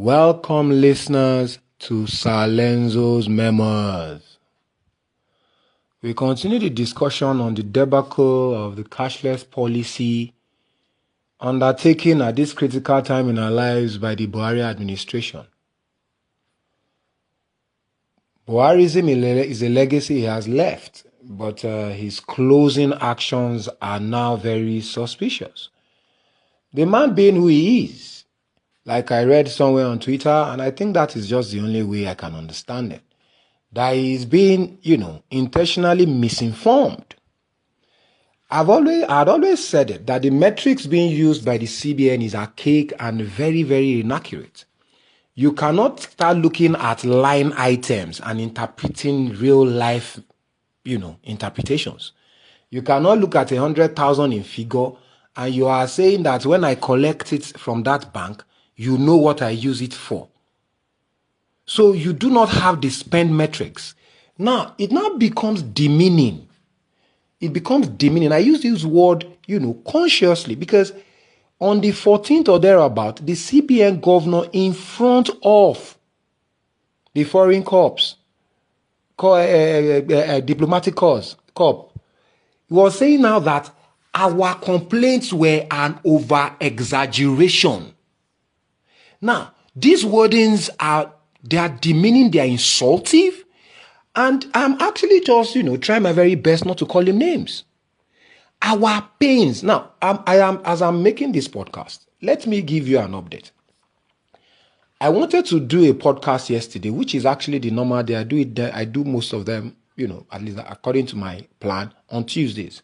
Welcome, listeners, to Sir LENZO'S Memoirs. We continue the discussion on the debacle of the cashless policy undertaken at this critical time in our lives by the BUHARI administration. Buharism is a legacy he has left, but his closing actions are now very suspicious. The man being who he is, like I read somewhere on Twitter, and I think that is just the only way I can understand it, that he's being, intentionally misinformed. I'd always said it, that the metrics being used by the CBN is archaic and very, very inaccurate. You cannot start looking at line items and interpreting real life, interpretations. You cannot look at 100,000 in figure and you are saying that when I collect it from that bank, you know what I use it for. So you do not have the spend metrics. Now, it now becomes demeaning. It becomes demeaning. I use this word, consciously, because on the 14th or thereabout, the CBN governor in front of the foreign corps, diplomatic corps, was saying now that our complaints were an over-exaggeration. Now, these wordings they are demeaning, they are insultive, and I'm actually just, trying my very best not to call him names. Our pains. Now, as I'm making this podcast, let me give you an update. I wanted to do a podcast yesterday, which is actually the normal day. I do most of them, at least according to my plan, on Tuesdays.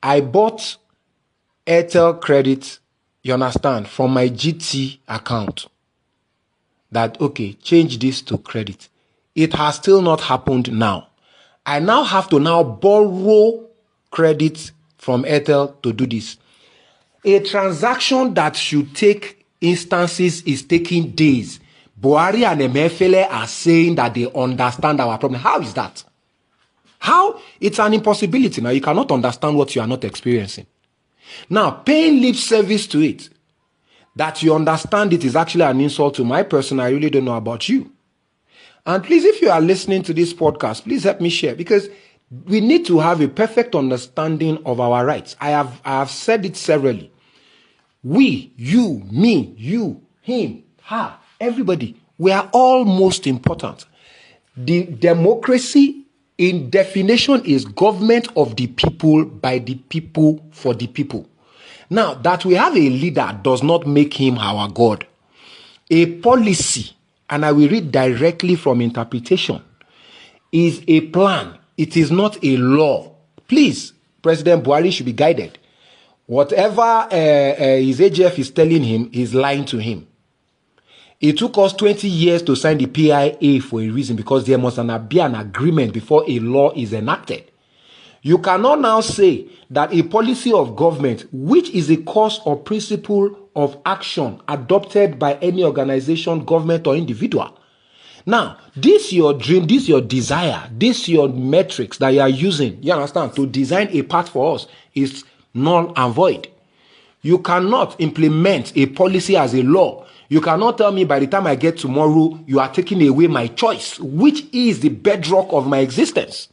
I bought Airtel credit, you understand, from my GT account. That, okay, change this to credit. It has still not happened now. I now have to borrow credit from Airtel to do this. A transaction that should take instances is taking days. Buhari and Emefiele are saying that they understand our problem. How is that? How? It's an impossibility. Now, you cannot understand what you are not experiencing. Now, paying lip service to it, that you understand it, is actually an insult to my person. I really don't know about you. And please, if you are listening to this podcast, please help me share, because we need to have a perfect understanding of our rights. I have said it severally. We, you, me, you, him, her, everybody, we are all most important. The democracy, in definition, is government of the people, by the people, for the people. Now, that we have a leader does not make him our God. A policy, and I will read directly from interpretation, is a plan. It is not a law. Please, President Buhari should be guided. Whatever his AGF is telling him, he's lying to him. It took us 20 years to sign the PIA for a reason, because there must be an agreement before a law is enacted. You cannot now say that a policy of government, which is a course or principle of action adopted by any organization, government, or individual. Now, this your dream, this your desire, this your metrics that you are using, you understand, to design a path for us is null and void. You cannot implement a policy as a law. You cannot tell me by the time I get tomorrow, you are taking away my choice, which is the bedrock of my existence.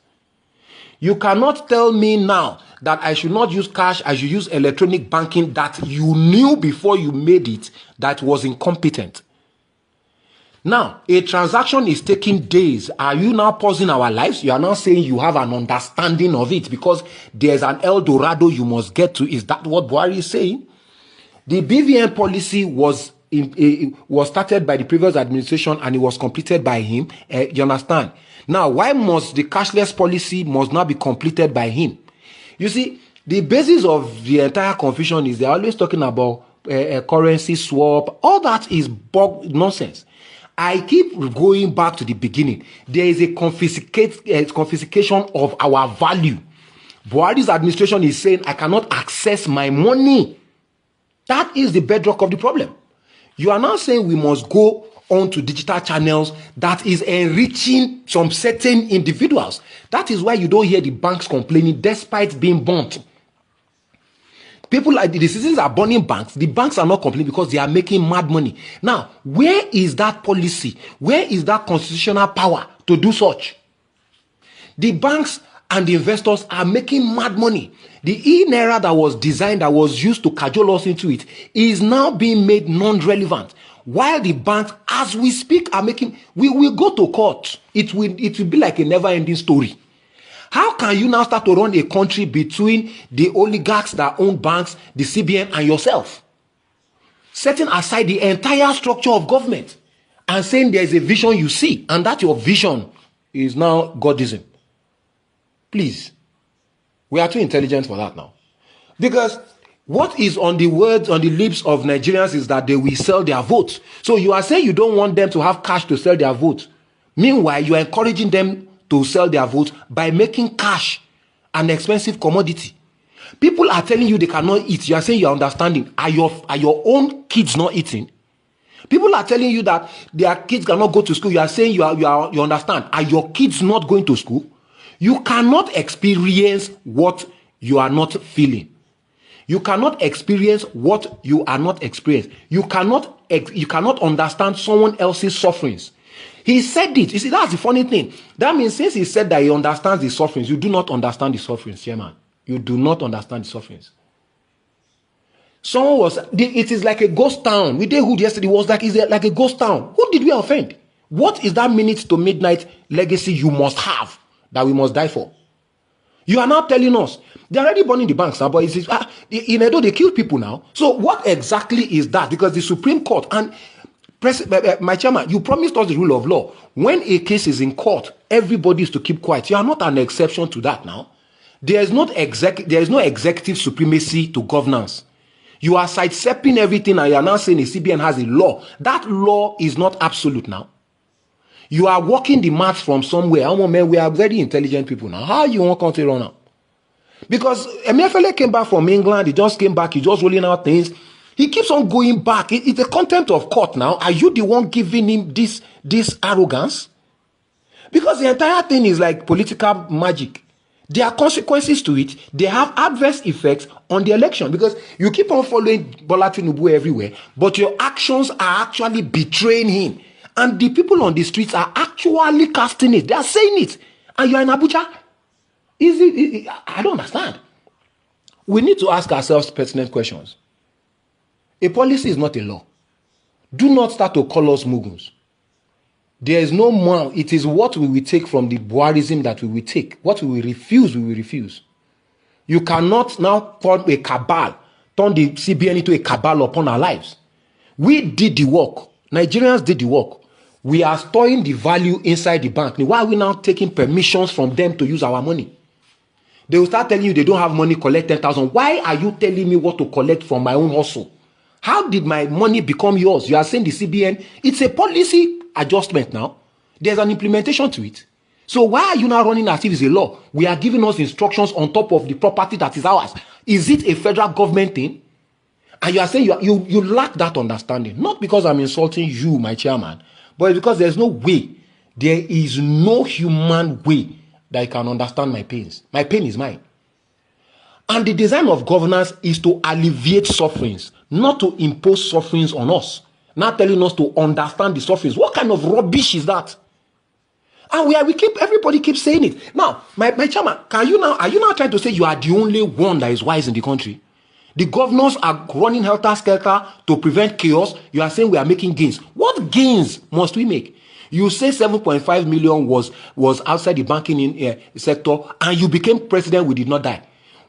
You cannot tell me now that I should not use cash, I should use electronic banking, that you knew before you made it that was incompetent. Now, a transaction is taking days. Are you now pausing our lives? You are now saying you have an understanding of it because there's an El Dorado you must get to. Is that what Buhari is saying? The BVN policy was started by the previous administration and it was completed by him. You understand? Now, why must the cashless policy must not be completed by him? You see, the basis of the entire confusion is they're always talking about a currency swap. All that is nonsense. I keep going back to the beginning. There is a confiscation of our value. Buhari's administration is saying, I cannot access my money. That is the bedrock of the problem. You are now saying we must go onto digital channels that is enriching some certain individuals. That is why you don't hear the banks complaining despite being burnt. People like the citizens are burning banks. The banks are not complaining because they are making mad money. Now, where is that policy? Where is that constitutional power to do such? The banks and the investors are making mad money. The e-naira that was designed, that was used to cajole us into it, is now being made non-relevant. While the banks, as we speak, are making, we will go to court. It will be like a never-ending story. How can you now start to run a country between the oligarchs that own banks, the CBN, and yourself? Setting aside the entire structure of government and saying there is a vision you see, and that your vision is now Godism. Please. We are too intelligent for that now. Because what is on the words, on the lips of Nigerians is that they will sell their votes. So you are saying you don't want them to have cash to sell their votes. Meanwhile, you are encouraging them to sell their votes by making cash an expensive commodity. People are telling you they cannot eat. You are saying you are understanding. Are your own kids not eating? People are telling you that their kids cannot go to school. You are saying you understand. Are your kids not going to school? You cannot experience what you are not feeling. You cannot experience what you are not experiencing. You cannot understand someone else's sufferings. He said it. You see, that's the funny thing. That means since he said that he understands the sufferings, you do not understand the sufferings, Chairman. You do not understand the sufferings. Someone was, it is like a ghost town. We did Hood yesterday, was like, is it like a ghost town? Who did we offend? What is that minute to midnight legacy you must have that we must die for? You are now telling us they're already burning the banks now, but it's, in Edo they kill people now. So what exactly is that? Because the Supreme Court and my chairman, you promised us the rule of law. When a case is in court, everybody is to keep quiet. You are not an exception to that now. There is no executive supremacy to governance. You are sidestepping everything and you are now saying the CBN has a law. That law is not absolute now. You are working the maths from somewhere. Oh, man, we are very intelligent people now. How you want country run now? Because Emefiele came back from England. He just came back. He just rolling out things. He keeps on going back. It's a contempt of court now. Are you the one giving him this arrogance? Because the entire thing is like political magic. There are consequences to it. They have adverse effects on the election. Because you keep on following Bola Tinubu everywhere, but your actions are actually betraying him. And the people on the streets are actually casting it. They are saying it. And you are in Abuja. I don't understand. We need to ask ourselves pertinent questions. A policy is not a law. Do not start to call us Muguns. There is no more. It is what we will take from the Buharism that we will take. What we will refuse, we will refuse. You cannot now form a cabal, turn the CBN into a cabal upon our lives. We did the work. Nigerians did the work. We are storing the value inside the bank. Why are we now taking permissions from them to use our money? They will start telling you they don't have money, collect 10,000. Why are you telling me what to collect from my own hustle? How did my money become yours? You are saying the CBN, it's a policy adjustment now. There's an implementation to it. So why are you now running as if it's a law? We are giving us instructions on top of the property that is ours. Is it a federal government thing? And you are saying you lack that understanding. Not because I'm insulting you, my chairman, but because there's no way. There is no human way that I can understand my pains. My pain is mine. And the design of governance is to alleviate sufferings, not to impose sufferings on us. Not telling us to understand the sufferings. What kind of rubbish is that? And everybody keeps saying it. Now, my chairman, are you now trying to say you are the only one that is wise in the country? The governors are running helter-skelter to prevent chaos. You are saying we are making gains. What gains must we make? You say 7.5 million was outside the banking sector, and you became president, we did not die.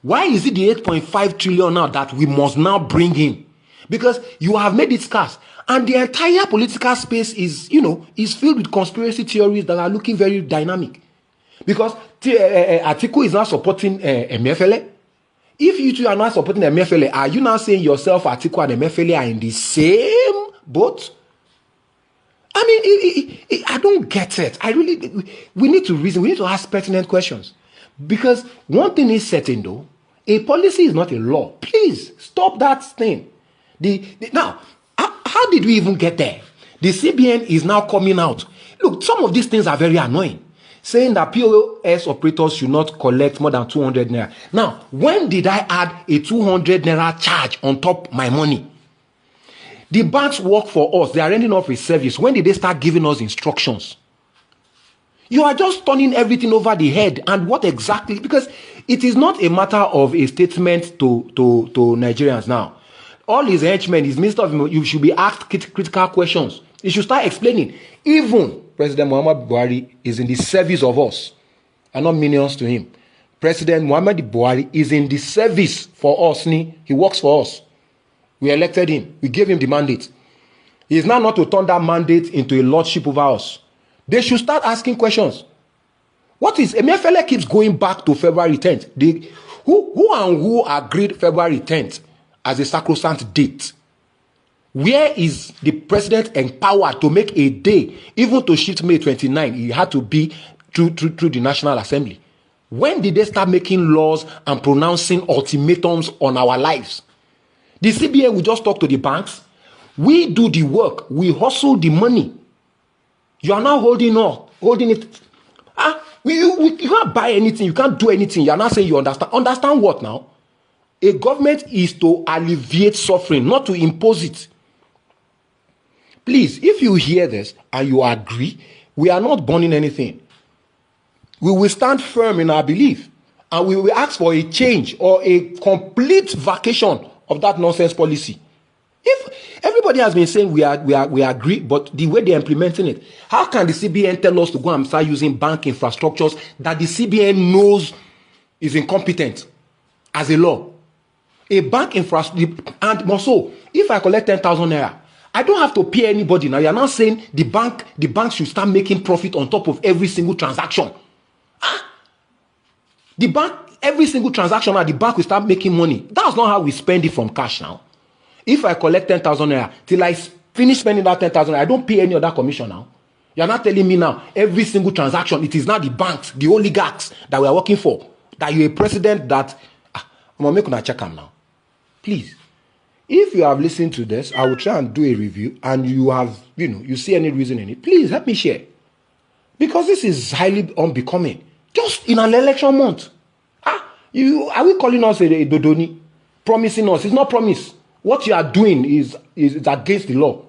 Why is it the 8.5 trillion now that we must now bring in? Because you have made it scarce. And the entire political space is filled with conspiracy theories that are looking very dynamic. Because Atiku is now supporting Emefiele. If you two are not supporting Emefiele, are you now saying yourself, Atiku and Emefiele are in the same boat? I mean, I don't get it. We need to reason. We need to ask pertinent questions. Because one thing is certain, though, a policy is not a law. Please stop that thing. Now, how did we even get there? The CBN is now coming out. Look, some of these things are very annoying. saying that PLS operators should not collect more than 200 naira. Now, when did I add a 200 naira charge on top my money? The banks work for us. They are rendering off a service. When did they start giving us instructions? You are just turning everything over the head. And what exactly? Because it is not a matter of a statement to Nigerians now. All his henchmen, his minister of, you should be asked critical questions. You should start explaining. Even President Muhammad Buhari is in the service of us and not minions to him. President Muhammad Buhari is in the service for us. He works for us. We elected him. We gave him the mandate. He is now not to turn that mandate into a lordship over us. They should start asking questions. What is Emefiele keeps going back to February 10th. Who agreed February 10th as a sacrosanct date? Where is the president empowered to make a day, even to shift May 29? It had to be through the National Assembly. When did they start making laws and pronouncing ultimatums on our lives? The CBN will just talk to the banks. We do the work. We hustle the money. You are now holding it. You can't buy anything. You can't do anything. You are not saying you understand. Understand what now? A government is to alleviate suffering, not to impose it. Please, if you hear this and you agree, we are not burning anything. We will stand firm in our belief and we will ask for a change or a complete vacation of that nonsense policy. If everybody has been saying we agree, but the way they're implementing it, how can the CBN tell us to go and start using bank infrastructures that the CBN knows is incompetent as a law? A bank infrastructure, and also, if I collect 10,000 naira, I don't have to pay anybody. Now you're not saying the bank should start making profit on top of every single transaction. The bank, every single transaction, the bank will start making money. That's not how we spend it from cash now. If I collect 10,000 naira, till I finish spending that 10,000 naira, I don't pay any other commission now. You're not telling me now, every single transaction, it is not the banks, the oligarchs that we are working for, that you're a president that, I'm going to make a check them now. Please. If you have listened to this, I will try and do a review and you have, you see any reason in it, please help me share. Because this is highly unbecoming. Just in an election month. Are we calling us a dodoni? Promising us? It's not promise. What you are doing is against the law.